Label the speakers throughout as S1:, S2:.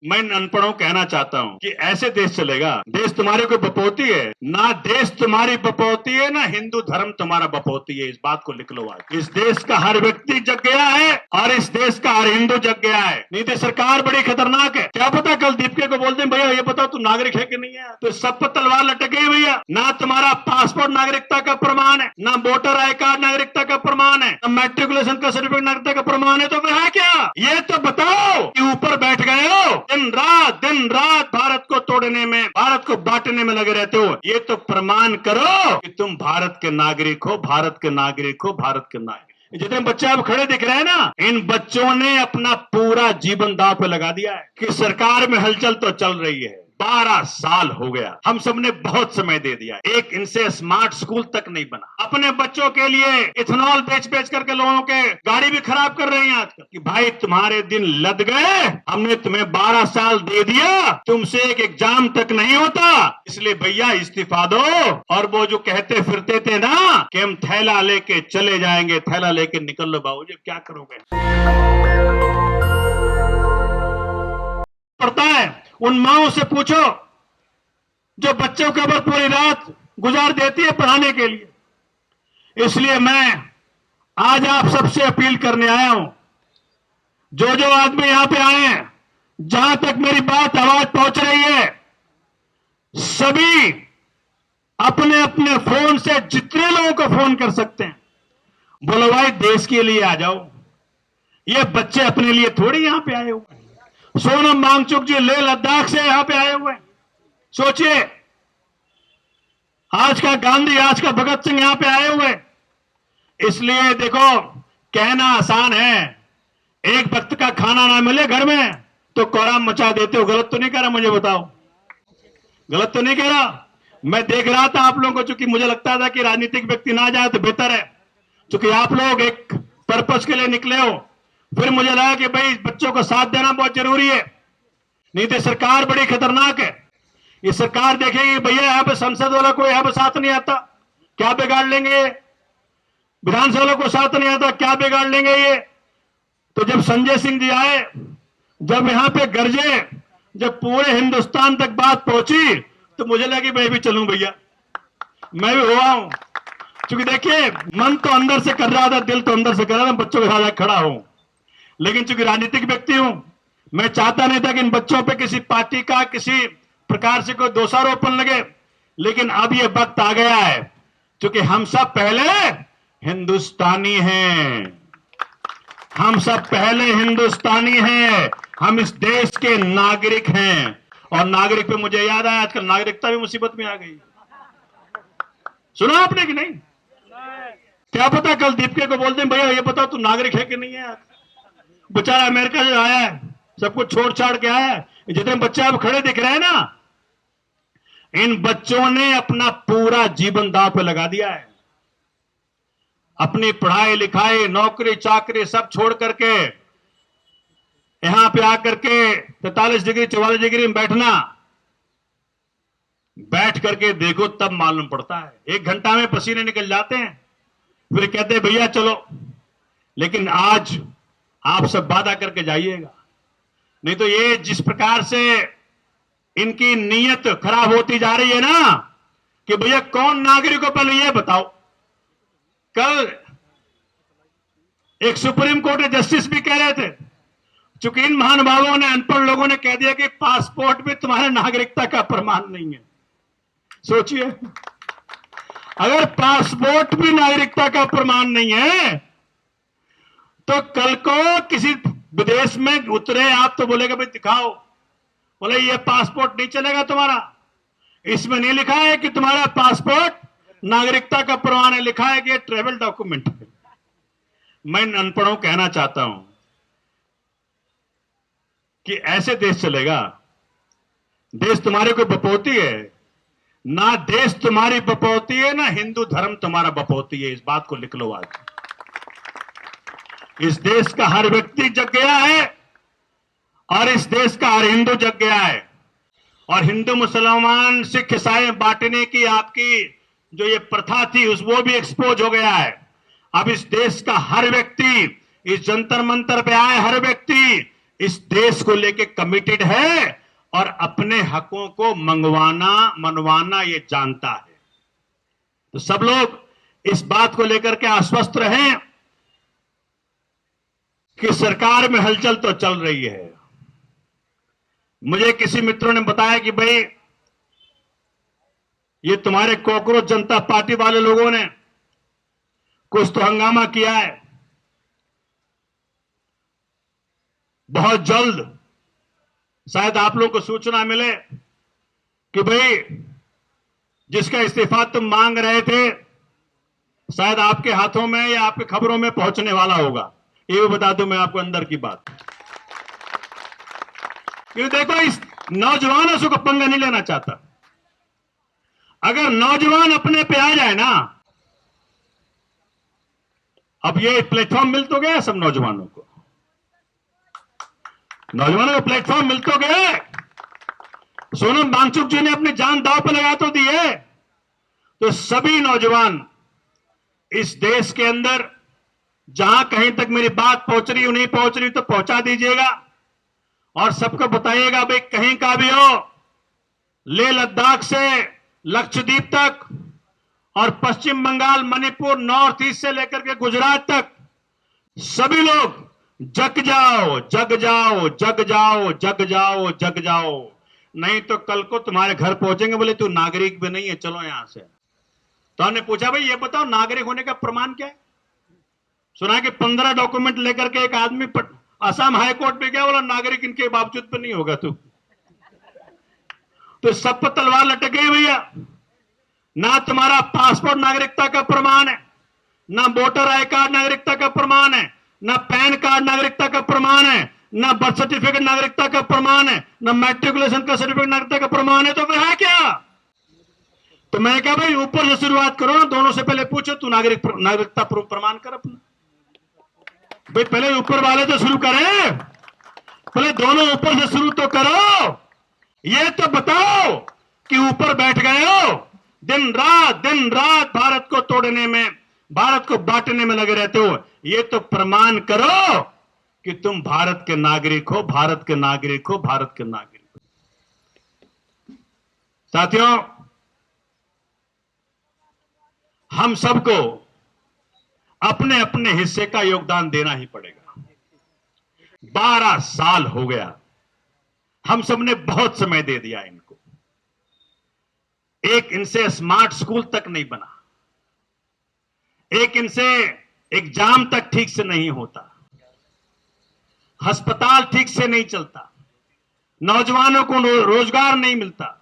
S1: मैं अनपढ़ों कहना चाहता हूं कि ऐसे देश चलेगा। देश तुम्हारे कोई बपौती है ना, देश तुम्हारी बपौती है ना, हिंदू धर्म तुम्हारा बपौती है। इस बात को लिख लो आज। इस देश का हर व्यक्ति जग गया है और इस देश का हर हिंदू जग गया है। नीति सरकार बड़ी खतरनाक है। क्या पता कल दीपिका को बोलते हैं भैया ये बताओ तू नागरिक है कि नहीं है, तो सब पर तलवार लटक गई भैया। ना तुम्हारा पासपोर्ट नागरिकता का प्रमाण है, ना वोटर आई कार्ड नागरिकता का प्रमाण है, ना मैट्रिकुलेशन का सर्टिफिकेट नागरिकता का प्रमाण है, तो फिर है क्या? ये तो बताओ कि ऊपर बैठ गए हो, दिन रात भारत को तोड़ने में, भारत को बांटने में लगे रहते हो। ये तो प्रमाण करो कि तुम भारत के नागरिक हो, भारत के नागरिक हो, भारत के नागरिक। जितने बच्चे अब खड़े दिख रहे हैं ना, इन बच्चों ने अपना पूरा जीवन दांव पे लगा दिया है कि सरकार में हलचल तो चल रही है। 12 साल हो गया, हम सबने बहुत समय दे दिया, एक इनसे स्मार्ट स्कूल तक नहीं बना। अपने बच्चों के लिए इथेनॉल बेच करके लोगों के गाड़ी भी खराब कर रहे हैं आजकल कि भाई तुम्हारे दिन लद गए, हमने तुम्हें 12 साल दे दिया, तुमसे एक एग्जाम तक नहीं होता, इसलिए भैया इस्तीफा दो। और वो जो कहते फिरते थे ना कि हम थैला लेके चले जाएंगे, थैला लेके निकल लो बाबूजी, क्या करोगे? पड़ता है उन माओं से पूछो जो बच्चों के ऊपर पूरी रात गुजार देती है पढ़ाने के लिए। इसलिए मैं आज आप सबसे अपील करने आया हूं, जो आदमी यहां पे आए हैं, जहां तक मेरी बात आवाज पहुंच रही है, सभी अपने अपने फोन से जितने लोगों को फोन कर सकते हैं, बोलो भाई देश के लिए आ जाओ। ये बच्चे अपने लिए थोड़ी यहां पे आए हुए हैं। सोनम वांगचुक जी लेह लद्दाख से यहां पे आए हुए हैं। सोचिए, आज का गांधी, आज का भगत सिंह यहां पे आए हुए। इसलिए देखो, कहना आसान है, एक वक्त का खाना ना मिले घर में तो कोहराम मचा देते हो। गलत तो नहीं कह रहा, मुझे बताओ, गलत तो नहीं कह रहा? मैं देख रहा था आप लोगों को, चूंकि मुझे लगता था कि राजनीतिक व्यक्ति ना जाए तो बेहतर है, चूंकि आप लोग एक पर्पस के लिए निकले हो। फिर मुझे लगा कि भाई बच्चों को साथ देना बहुत जरूरी है। नीति सरकार बड़ी खतरनाक है। ये सरकार देखेगी भैया यहां पे संसद वाला कोई यहां पे साथ नहीं आता, क्या बिगाड़ लेंगे? विधानसभा वालों को साथ नहीं आता, क्या बिगाड़ लेंगे ये? तो जब संजय सिंह जी आए, जब यहां पे गरजे, जब पूरे हिंदुस्तान तक बात पहुंची, तो मुझे लगा कि मैं भी चलूं भैया, मैं भी हुआ हूं। क्योंकि देखिए, मन तो अंदर से कर रहा था, दिल तो अंदर से कर रहा था बच्चों के साथ खड़ा हूं, लेकिन चूंकि राजनीतिक व्यक्ति हूं, मैं चाहता नहीं था कि इन बच्चों पे किसी पार्टी का किसी प्रकार से कोई दोषारोपण लगे। लेकिन अब यह वक्त आ गया है, क्योंकि हम सब पहले हिंदुस्तानी हैं, हम सब पहले हिंदुस्तानी हैं, हम इस देश के नागरिक हैं। और नागरिक पे मुझे याद आया, आजकल नागरिकता भी मुसीबत में आ गई। सुना आपने कि नहीं? क्या पता कल दीपिका को बोलते हैं भैया ये बताओ तू नागरिक है कि नहीं है। बेचारा अमेरिका से आया है, सब कुछ छोड़ छाड़ के आया है। जितने बच्चे अब खड़े दिख रहे हैं ना, इन बच्चों ने अपना पूरा जीवन दांव पे लगा दिया है। अपनी पढ़ाई लिखाई, नौकरी चाकरी सब छोड़ करके यहां पे आकर के 43 डिग्री 44 डिग्री में बैठना, बैठ करके देखो तब मालूम पड़ता है। 1 घंटा में पसीने निकल जाते हैं, फिर कहते हैं भैया चलो। लेकिन आज आप सब वादा करके जाइएगा, नहीं तो ये जिस प्रकार से इनकी नीयत खराब होती जा रही है ना, कि भैया कौन नागरिक को पहले ये बताओ। कल एक सुप्रीम कोर्ट के जस्टिस भी कह रहे थे, चूंकि इन महानुभावों ने, अनपढ़ लोगों ने कह दिया कि पासपोर्ट भी तुम्हारे नागरिकता का प्रमाण नहीं है। सोचिए, अगर पासपोर्ट भी नागरिकता का प्रमाण नहीं है, तो कल को किसी विदेश में उतरे आप तो बोलेगा भाई दिखाओ, बोले ये पासपोर्ट नहीं चलेगा तुम्हारा, इसमें नहीं लिखा है कि तुम्हारा पासपोर्ट नागरिकता का प्रमाण है, लिखा है कि ट्रेवल डॉक्यूमेंट है। मैं अनपढ़ों कहना चाहता हूं कि ऐसे देश चलेगा। देश तुम्हारे कोई बपौती है ना, देश तुम्हारी बपौती है ना, हिंदू धर्म तुम्हारा बपौती है। इस बात को लिख लो आज। इस देश का हर व्यक्ति जग गया है और इस देश का हर हिंदू जग गया है। और हिंदू मुसलमान सिख ईसाई बांटने की आपकी जो ये प्रथा थी, वो भी एक्सपोज हो गया है। अब इस देश का हर व्यक्ति, इस जंतर मंतर पे आए हर व्यक्ति इस देश को लेके कमिटेड है और अपने हकों को मनवाना ये जानता है। तो सब लोग इस बात को लेकर के आश्वस्त रहें कि सरकार में हलचल तो चल रही है। मुझे किसी मित्रों ने बताया कि भाई ये तुम्हारे कॉकरोच जनता पार्टी वाले लोगों ने कुछ तो हंगामा किया है, बहुत जल्द शायद आप लोगों को सूचना मिले कि भाई जिसका इस्तीफा तुम मांग रहे थे शायद आपके हाथों में या आपके खबरों में पहुंचने वाला होगा। ये भी बता दूं मैं आपको अंदर की बात, क्योंकि देखो इस नौजवानों से को पंगा नहीं लेना चाहता। अगर नौजवान अपने पे आ जाए ना, अब ये प्लेटफॉर्म मिल तो गया सब नौजवानों को प्लेटफॉर्म मिल तो गया। सोनम वांगचुक जी ने अपनी जान दांव पर लगा तो दी है। तो सभी नौजवान इस देश के अंदर जहां कहीं तक मेरी बात पहुंच रही हो नहीं पहुंच रही तो पहुंचा दीजिएगा और सबको बताइएगा भाई कहीं का भी हो, लेह लद्दाख से लक्षद्वीप तक और पश्चिम बंगाल, मणिपुर, नॉर्थ ईस्ट से लेकर के गुजरात तक सभी लोग जग जाओ, जग जाओ, जग जाओ, जग जाओ, जग जाओ, नहीं तो कल को तुम्हारे घर पहुंचेंगे बोले तू नागरिक भी नहीं है, चलो यहां से। तो हमने पूछा भाई ये बताओ नागरिक होने का प्रमाण क्या है? सुना कि 15 डॉक्यूमेंट लेकर के एक आदमी असम हाई कोर्ट में गया, बोला नागरिक इनके बावजूद भी नहीं होगा तू। तो सब पर तलवार लटक गई भैया। ना तुम्हारा पासपोर्ट नागरिकता का प्रमाण है, ना वोटर आई कार्ड नागरिकता का प्रमाण है, ना पैन कार्ड नागरिकता का प्रमाण है, ना बर्थ सर्टिफिकेट नागरिकता का प्रमाण है, ना मैट्रिकुलेशन का सर्टिफिकेट नागरिकता का प्रमाण है। तो फिर है क्या? तो मैं क्या भाई ऊपर से शुरुआत करो ना, दोनों से पहले पूछो तू नागरिकता प्रमाण कर अपना। भाई पहले ऊपर वाले तो शुरू करें, पहले दोनों ऊपर से शुरू तो करो। ये तो बताओ कि ऊपर बैठ गए हो, दिन रात भारत को तोड़ने में, भारत को बांटने में लगे रहते हो। ये तो प्रमाण करो कि तुम भारत के नागरिक हो, भारत के नागरिक हो, भारत के नागरिक हो। साथियों, हम सबको अपने अपने हिस्से का योगदान देना ही पड़ेगा। 12 साल हो गया, हम सबने बहुत समय दे दिया इनको। एक इनसे स्मार्ट स्कूल तक नहीं बना, एक इनसे एग्जाम तक ठीक से नहीं होता, अस्पताल ठीक से नहीं चलता, नौजवानों को रोजगार नहीं मिलता।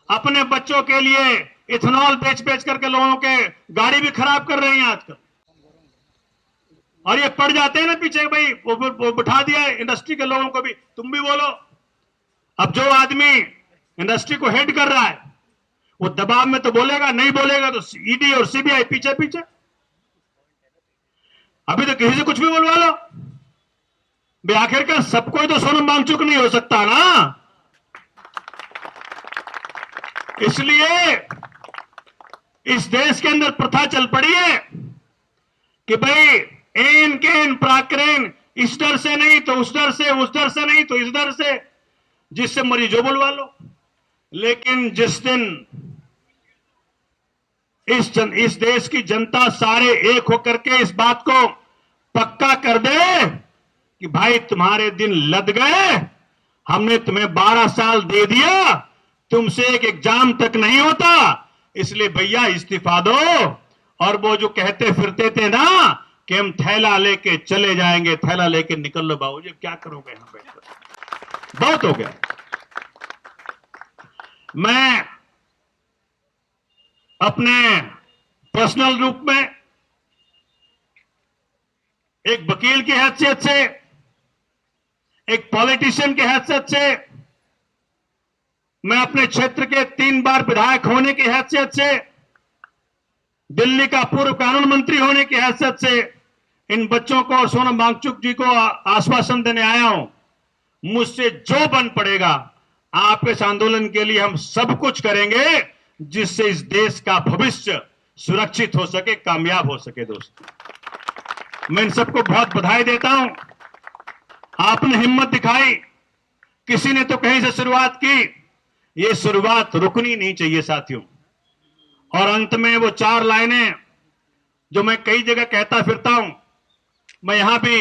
S1: अपने बच्चों के लिए इथेनॉल बेच करके लोगों के गाड़ी भी खराब कर रहे हैं आजकल। और ये पड़ जाते हैं ना पीछे, भाई वो बिठा दिया इंडस्ट्री के लोगों को भी, तुम भी बोलो। अब जो आदमी इंडस्ट्री को हेड कर रहा है वो दबाव में तो बोलेगा, नहीं बोलेगा तो ईडी और सीबीआई पीछे पीछे। अभी तो किसी से कुछ भी बोलवा लो भाई, आखिरकार सबको तो सोनम वांगचुक नहीं हो सकता ना। इसलिए इस देश के अंदर प्रथा चल पड़ी है कि भाई एन केन प्राक्रेन, इस डर से नहीं तो उस डर से, उस डर से नहीं तो इस डर से, जिससे मर्जी जो बुलवा लो। लेकिन जिस दिन इस देश की जनता सारे एक होकर के इस बात को पक्का कर दे कि भाई तुम्हारे दिन लद गए, हमने तुम्हें 12 साल दे दिया, तुमसे एक एग्जाम तक नहीं होता, इसलिए भैया इस्तीफा दो। और वो जो कहते फिरते थे ना कि हम थैला लेके चले जाएंगे, थैला लेके निकल लो बाबूजी, क्या करोगे यहां बैठकर, बहुत हो गया। मैं अपने पर्सनल रूप में एक वकील की हैसियत से, एक पॉलिटिशियन की हैसियत से, मैं अपने क्षेत्र के 3 बार विधायक होने की हैसियत से, दिल्ली का पूर्व कानून मंत्री होने की हैसियत से इन बच्चों को और सोनम वांगचुक जी को आश्वासन देने आया हूं। मुझसे जो बन पड़ेगा आपके इस आंदोलन के लिए हम सब कुछ करेंगे जिससे इस देश का भविष्य सुरक्षित हो सके, कामयाब हो सके। दोस्तों, मैं इन सबको बहुत बधाई देता हूं। आपने हिम्मत दिखाई, किसी ने तो कहीं से शुरुआत की। ये शुरुआत रुकनी नहीं चाहिए साथियों। और अंत में वो 4 लाइनें जो मैं कई जगह कहता फिरता हूं, मैं यहां भी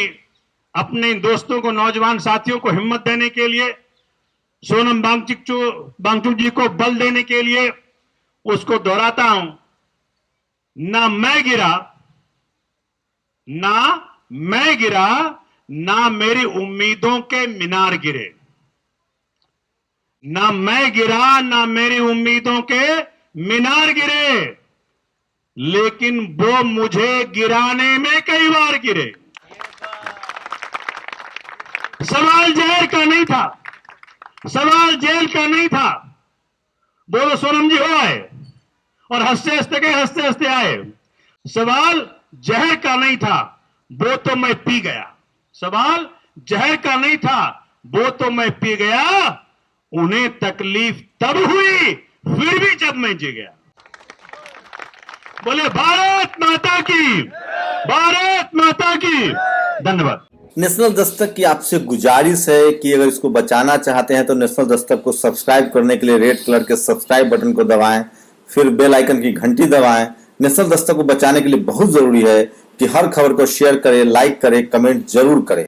S1: अपने दोस्तों को, नौजवान साथियों को हिम्मत देने के लिए, सोनम वांगचुक जी को बल देने के लिए उसको दोहराता हूं। ना मैं गिरा, ना मेरी उम्मीदों के मीनार गिरे। ना मैं गिरा, ना मेरी उम्मीदों के मीनार गिरे, लेकिन वो मुझे गिराने में कई बार गिरे। सवाल जहर का नहीं था, सवाल जेल का नहीं था। बोलो सोनम जी हो आए और हंसते हंसते गए, हंसते हंसते आए। सवाल जहर का नहीं था, वो तो मैं पी गया। सवाल जहर का नहीं था, वो तो मैं पी गया। उन्हें तकलीफ तब हुई, फिर भी जब मैं जी गया। बोले भारत माता की, भारत माता की। धन्यवाद।
S2: नेशनल दस्तक की आपसे गुजारिश है कि अगर इसको बचाना चाहते हैं तो नेशनल दस्तक को सब्सक्राइब करने के लिए रेड कलर के सब्सक्राइब बटन को दबाएं, फिर बेल आइकन की घंटी दबाएं। नेशनल दस्तक को बचाने के लिए बहुत जरूरी है कि हर खबर को शेयर करें, लाइक करें, कमेंट जरूर करें।